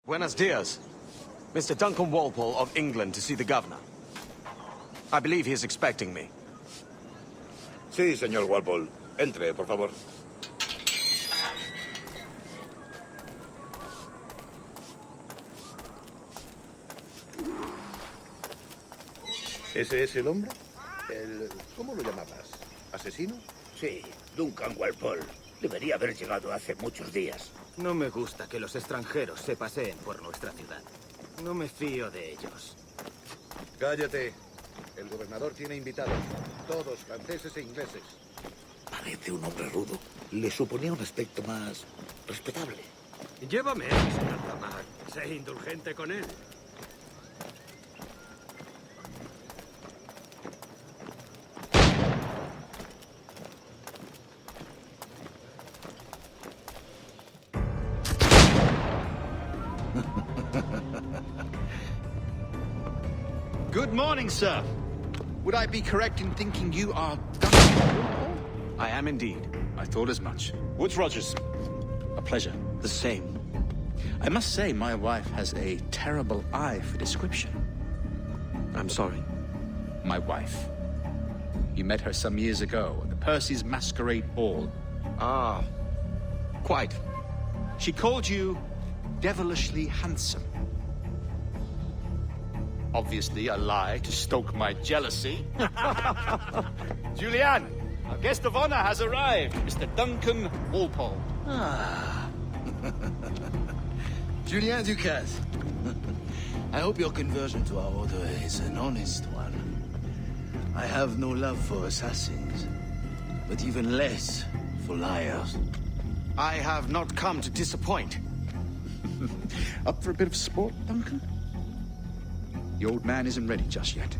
Buenos dias. Mr. Duncan Walpole of England to see the governor. I believe he is expecting me. Sí, señor Walpole. Entre, por favor. ¿Ese es el hombre? ¿Cómo lo llamabas? ¿Asesino? Sí, Duncan Walpole. Debería haber llegado hace muchos días. No me gusta que los extranjeros se paseen por nuestra ciudad. No me fío de ellos. Cállate. El gobernador tiene invitados. Todos franceses e ingleses. Parece un hombre rudo. Le suponía un aspecto más respetable. Llévame, señor Tamar. Sé indulgente con él. Good morning, sir. Would I be correct in thinking you are Duncan Walpole? I am indeed. I thought as much. Woods Rogers. A pleasure. The same. I must say, my wife has a terrible eye for description. I'm sorry. My wife. You met her some years ago at the Percy's Masquerade Ball. Ah, quite. She called you devilishly handsome. Obviously a lie to stoke my jealousy. Julianne, our guest of honor has arrived, Mr. Duncan Walpole. Julien Ducasse. I hope your conversion to our order is an honest one. I have no love for assassins, but even less for liars. I have not come to disappoint. Up for a bit of sport, Duncan? The old man isn't ready just yet.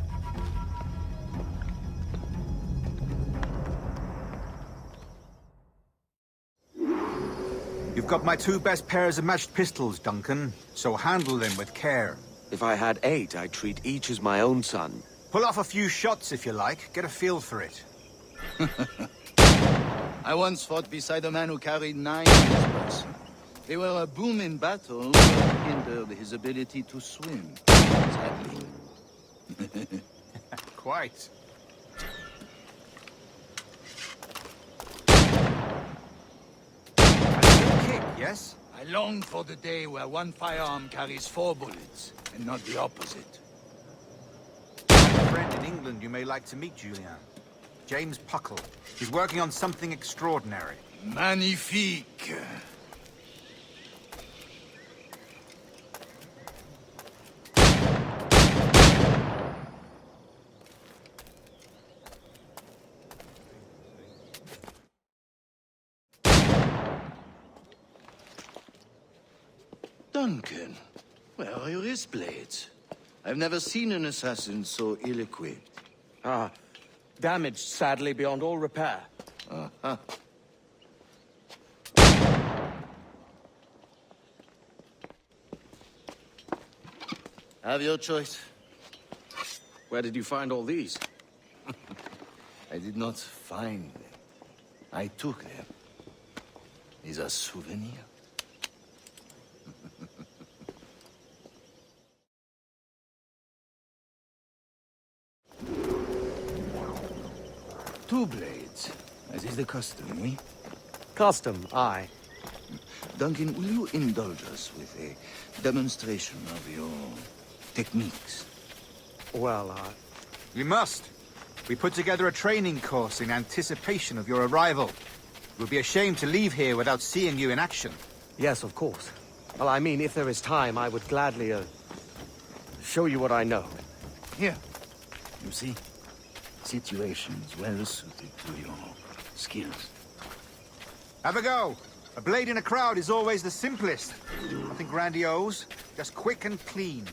You've got my two best pairs of matched pistols, Duncan, so handle them with care. If I had 8, I'd treat each as my own son. Pull off a few shots if you like, get a feel for it. I once fought beside a man who carried 9 in his person. They were a boon in battle, but hindered his ability to swim. Sadly. Quite. A good kick, yes? I long for the day where one firearm carries 4 bullets, and not the opposite. I have a friend in England you may like to meet, Julien. James Puckle. He's working on something extraordinary. Magnifique! Duncan, where are your wrist blades? I've never seen an assassin so ill-equipped. Ah, damaged sadly beyond all repair. Uh-huh. Have your choice. Where did you find all these? I did not find them. I took them. Is a souvenir. Two blades, as is the custom, oui? Custom, aye. Duncan, will you indulge us with a demonstration of your techniques? Well, We must. We put together a training course in anticipation of your arrival. It would be a shame to leave here without seeing you in action. yes, of course. Well, I mean, if there is time, I would gladly, show you what I know. Here. You see? Situations well suited to your skills. Have a go. A blade in a crowd is always the simplest. Nothing grandiose, just quick and clean.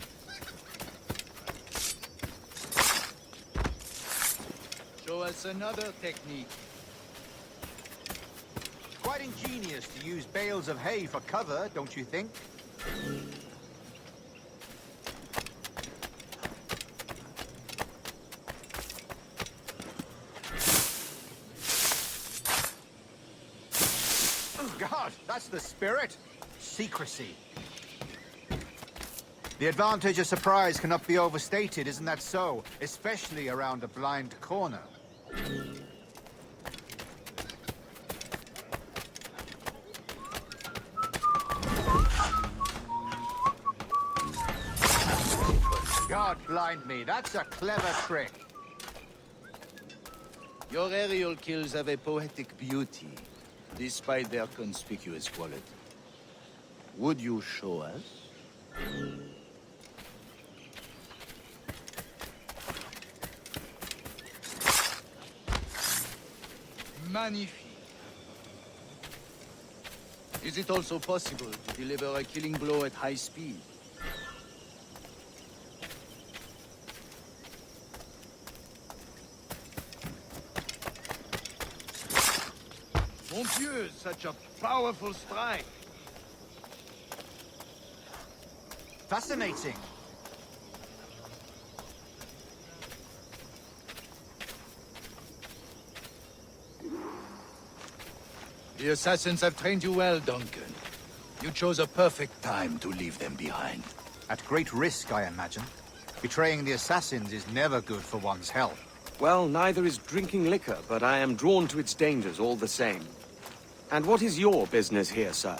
Show us another technique. Quite ingenious to use bales of hay for cover, don't you think? God, that's the spirit. Secrecy. The advantage of surprise cannot be overstated, isn't that so? Especially around a blind corner. God blind me, that's a clever trick. Your aerial kills have a poetic beauty, despite their conspicuous quality. Would you show us? Magnifique. Is it also possible to deliver a killing blow at high speed? Mon Dieu, such a powerful strike. Fascinating. The assassins have trained you well, Duncan. You chose a perfect time to leave them behind. At great risk, I imagine. Betraying the assassins is never good for one's health. Well, neither is drinking liquor, but I am drawn to its dangers all the same. And what is your business here, sir?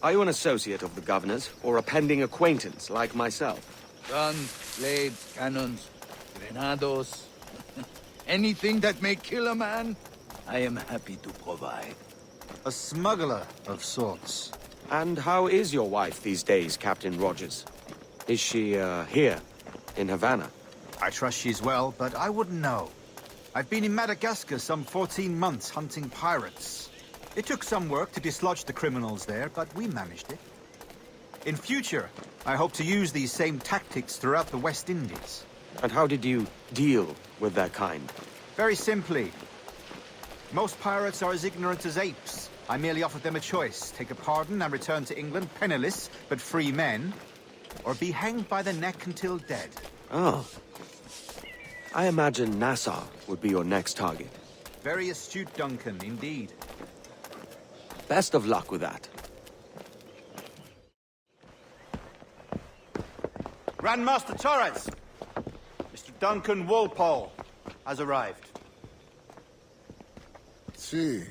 Are you an associate of the governor's, or a pending acquaintance like myself? Guns, blades, cannons, grenados. Anything that may kill a man, I am happy to provide. A smuggler of sorts. And how is your wife these days, Captain Rogers? Is she, here, in Havana? I trust she's well, but I wouldn't know. I've been in Madagascar some 14 months hunting pirates. It took some work to dislodge the criminals there, but we managed it. In future, I hope to use these same tactics throughout the West Indies. And how did you deal with their kind? Very simply. Most pirates are as ignorant as apes. I merely offered them a choice. Take a pardon and return to England penniless, but free men, or be hanged by the neck until dead. Oh. I imagine Nassau would be your next target. Very astute, Duncan, indeed. Best of luck with that. Grandmaster Torres! Mr. Duncan Walpole has arrived. See.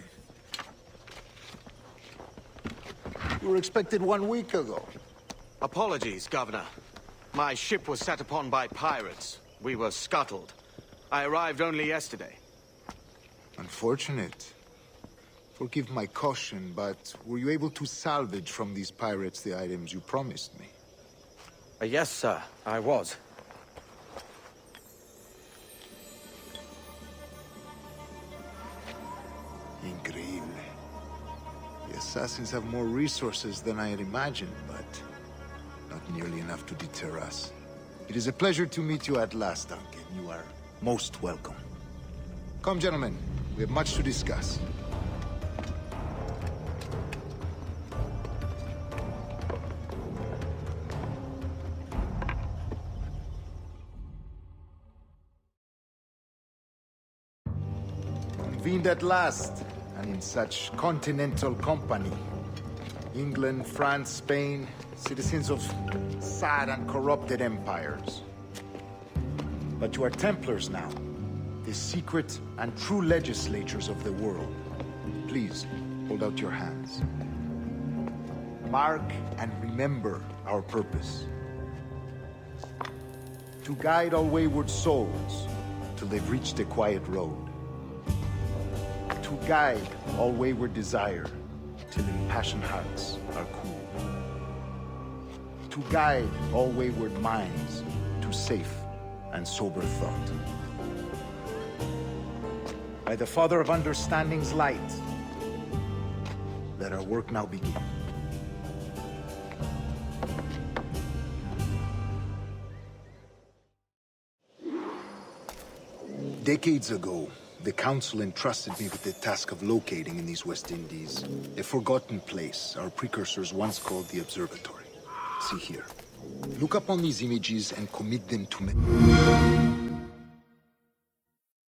You were expected 1 week ago. Apologies, Governor. My ship was set upon by pirates. We were scuttled. I arrived only yesterday. Unfortunate. Forgive my caution, but were you able to salvage from these pirates the items you promised me? Yes, sir, I was. Increíble. The assassins have more resources than I had imagined, but not nearly enough to deter us. It is a pleasure to meet you at last, Duncan. You are most welcome. Come, gentlemen. We have much to discuss. Convened at last, and in such continental company. England, France, Spain, citizens of sad and corrupted empires. But you are Templars now, the secret and true legislators of the world. Please, hold out your hands. Mark and remember our purpose. To guide all wayward souls till they've reached the quiet road. To guide all wayward desire till impassioned hearts are cool. To guide all wayward minds to safe and sober thought. By the Father of Understanding's light, let our work now begin. Decades ago, the Council entrusted me with the task of locating in these West Indies a forgotten place our precursors once called the Observatory. See here. Look upon these images and commit them to me.